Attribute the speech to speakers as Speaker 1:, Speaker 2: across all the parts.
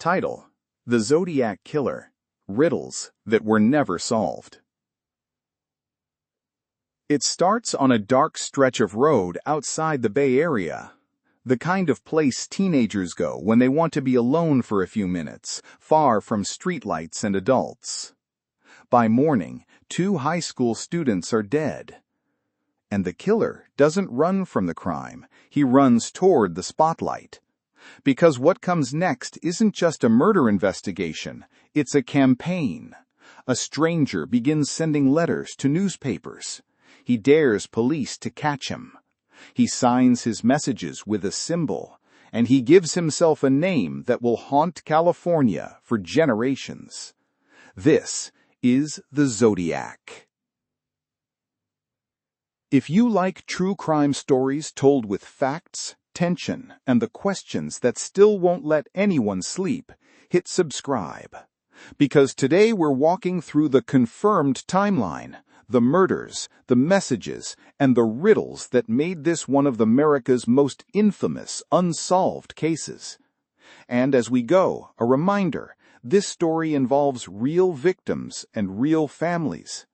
Speaker 1: Title: The Zodiac Killer. Riddles that were never solved. It starts on a dark stretch of road outside the Bay Area. The kind of place teenagers go when they want to be alone for a few minutes, far from streetlights and adults. By morning, 2 high school students are dead. And the killer doesn't run from the crime, he runs toward the spotlight. Because what comes next isn't just a murder investigation, it's a campaign. A stranger begins sending letters to newspapers. He dares police to catch him. He signs his messages with a symbol, and he gives himself a name that will haunt California for generations. This is the Zodiac. If you like true crime stories told with facts, tension, and the questions that still won't let anyone sleep, hit subscribe. Because today we're walking through the confirmed timeline, the murders, the messages, and the riddles that made this one of America's most infamous unsolved cases. And as we go, a reminder, this story involves real victims and real families.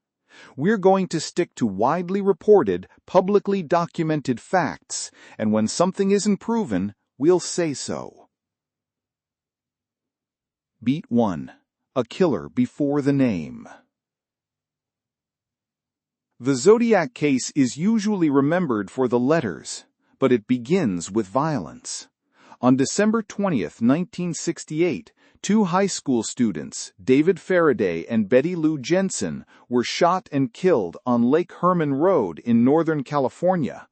Speaker 1: We're going to stick to widely reported, publicly documented facts, and when something isn't proven, we'll say so. Beat 1. A killer before the name. The Zodiac case is usually remembered for the letters, but it begins with violence. On December 20th, 1968, 2 high school students, David Faraday and Betty Lou Jensen, were shot and killed on Lake Herman Road in Northern California.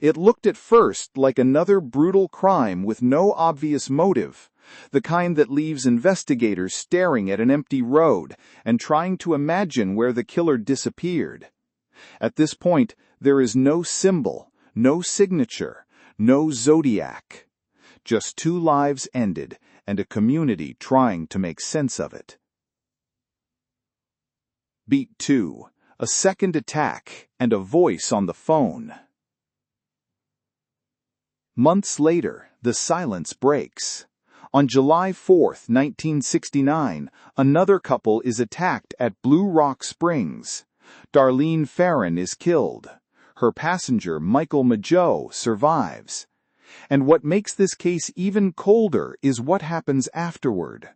Speaker 1: It looked at first like another brutal crime with no obvious motive, the kind that leaves investigators staring at an empty road and trying to imagine where the killer disappeared. At this point, there is no symbol, no signature, no Zodiac. Just 2 lives ended, and a community trying to make sense of it. Beat 2. A second attack, and a voice on the phone. Months later, the silence breaks. On July 4th, 1969, another couple is attacked at Blue Rock Springs. Darlene Farron is killed. Her passenger, Michael Mageau, survives. And what makes this case even colder is what happens afterward.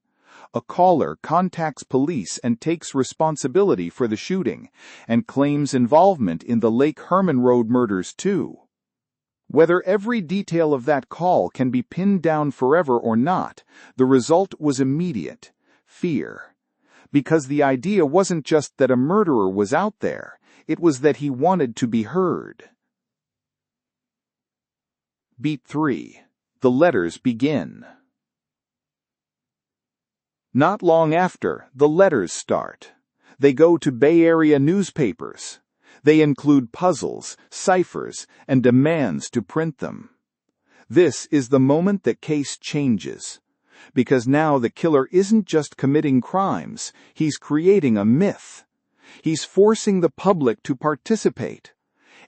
Speaker 1: A caller contacts police and takes responsibility for the shooting, and claims involvement in the Lake Herman Road murders too. Whether every detail of that call can be pinned down forever or not, the result was immediate: fear. Because the idea wasn't just that a murderer was out there, it was that he wanted to be heard. Beat 3. The letters begin. Not long after, the letters start. They go to Bay Area newspapers. They include puzzles, ciphers, and demands to print them. This is the moment the case changes. Because now the killer isn't just committing crimes, he's creating a myth. He's forcing the public to participate.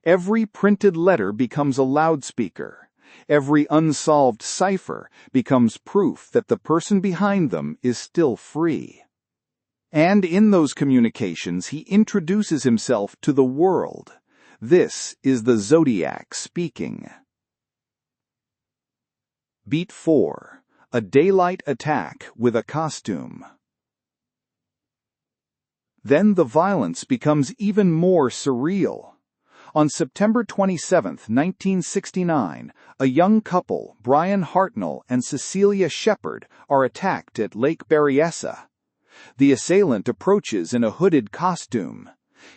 Speaker 1: Every printed letter becomes a loudspeaker. Every unsolved cipher becomes proof that the person behind them is still free. And in those communications, he introduces himself to the world. This is the Zodiac speaking. Beat 4. A daylight attack with a costume. Then the violence becomes even more surreal. On September 27, 1969, a young couple, Brian Hartnell and Cecilia Shepard, are attacked at Lake Berryessa. The assailant approaches in a hooded costume.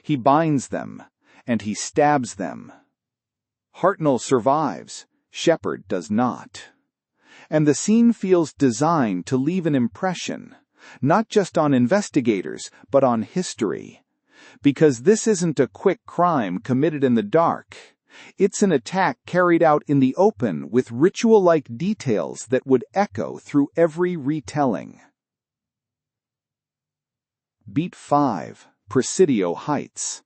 Speaker 1: He binds them, and he stabs them. Hartnell survives, Shepard does not. And the scene feels designed to leave an impression, not just on investigators, but on history. Because this isn't a quick crime committed in the dark. It's an attack carried out in the open with ritual-like details that would echo through every retelling. Beat 5. Presidio Heights.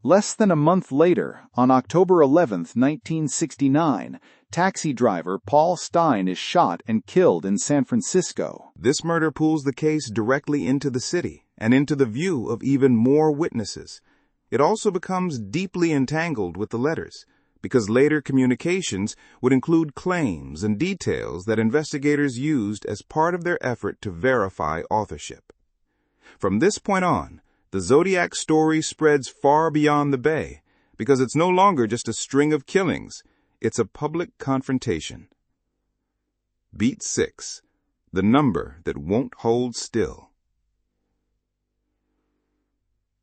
Speaker 1: Less than a month later, on October 11, 1969, Taxi driver Paul Stein is shot and killed in San Francisco.
Speaker 2: This murder pulls the case directly into the city and into the view of even more witnesses. It also becomes deeply entangled with the letters, because later communications would include claims and details that investigators used as part of their effort to verify authorship. From this point on, the Zodiac story spreads far beyond the Bay, because it's no longer just a string of killings, it's a public confrontation. Beat 6. The number that won't hold still.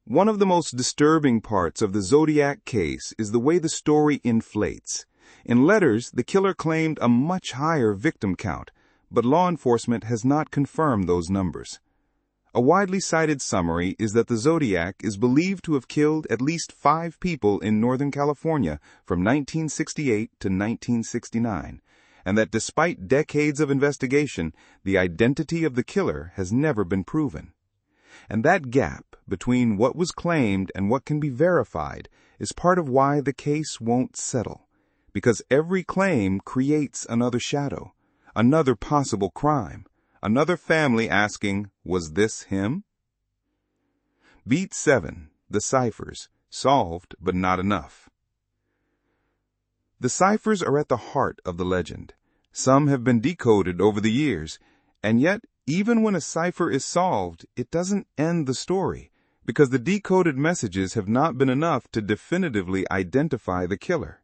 Speaker 2: One of the most disturbing parts of the Zodiac case is the way the story inflates. In letters, the killer claimed a much higher victim count, but law enforcement has not confirmed those numbers. A widely cited summary is that the Zodiac is believed to have killed at least 5 people in Northern California from 1968 to 1969, and that despite decades of investigation, the identity of the killer has never been proven. And that gap between what was claimed and what can be verified is part of why the case won't settle, because every claim creates another shadow, another possible crime, another family asking, was this him? Beat 7. The ciphers. Solved, but not enough. The ciphers are at the heart of the legend. Some have been decoded over the years, and yet, even when a cipher is solved, it doesn't end the story, because the decoded messages have not been enough to definitively identify the killer.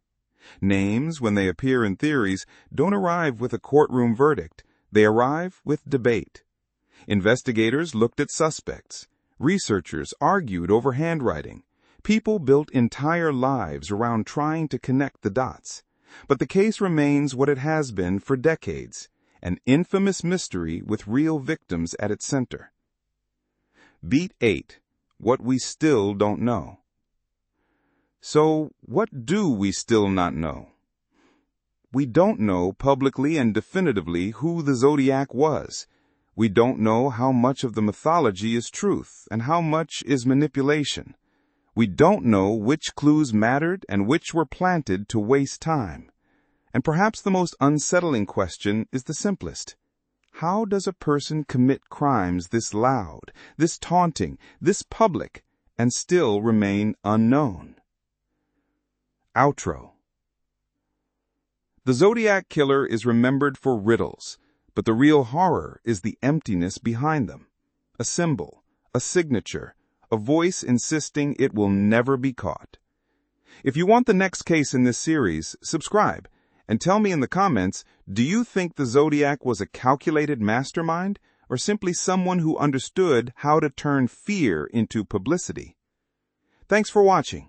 Speaker 2: Names, when they appear in theories, don't arrive with a courtroom verdict. They arrive with debate. Investigators looked at suspects. Researchers argued over handwriting. People built entire lives around trying to connect the dots. But the case remains what it has been for decades, an infamous mystery with real victims at its center. Beat 8. What we still don't know. So, what do we still not know? We don't know publicly and definitively who the Zodiac was. We don't know how much of the mythology is truth and how much is manipulation. We don't know which clues mattered and which were planted to waste time. And perhaps the most unsettling question is the simplest. How does a person commit crimes this loud, this taunting, this public, and still remain unknown? Outro. The Zodiac killer is remembered for riddles, but the real horror is the emptiness behind them. A symbol, a signature, a voice insisting it will never be caught. If you want the next case in this series, subscribe and tell me in the comments, do you think the Zodiac was a calculated mastermind or simply someone who understood how to turn fear into publicity? Thanks for watching.